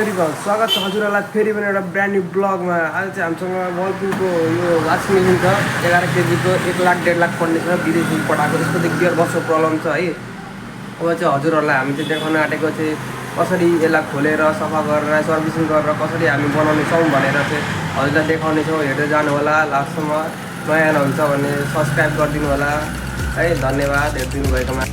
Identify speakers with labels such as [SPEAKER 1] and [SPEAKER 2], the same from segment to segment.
[SPEAKER 1] Everyone स्वागत छ हजुरहरूलाई फेरि पनि एउटा ब्रान्ड न्यू ब्लगमा। आज चाहिँ हामीसँग वर्लपुलको यो वासिङ मेसिन छ 11 केजीको 1 लाख 1.5 लाख पर्ने छ, विदेशी पठाएको। त्यसको चाहिँ गियर बक्सको प्रब्लम छ है। अब चाहिँ हजुरहरूलाई हामी चाहिँ देखाउन आँटेको चाहिँ कसरी यसलाई खोलेर सफा गरेर सर्भिसिङ गरेर कसरी हामी बनाउने छौँ भनेर चाहिँ हजुरलाई देखाउनेछौँ। हेर्दै जानु होला लास्टसम्म। नयाँ हुन्छ भने सब्सक्राइब गरिदिनु होला है। धन्यवाद हेरिदिनु भएकोमा।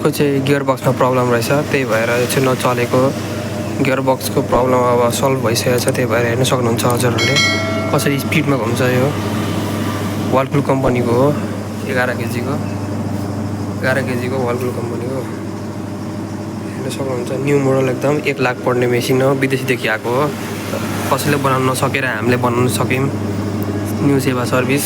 [SPEAKER 1] यसको चाहिँ गियर बक्समा प्रब्लम रहेछ, त्यही भएर यो चाहिँ नचलेको। गियर बक्सको प्रब्लम अब सल्भ भइसकेको छ, त्यही भएर हेर्न सक्नुहुन्छ हजुरहरूले कसरी स्पिडमा घुम्छ। यो वर्लपुल कम्पनीको हो, 11 केजीको वर्लपुल कम्पनीको हेर्न सक्नुहुन्छ। न्यू मोडल एकदम 1 लाख पर्ने मेसिन हो, विदेशीदेखि आएको हो। कसैले बनाउन नसकेर हामीले बनाउन सक्यौँ। न्यू सेवा सर्भिस।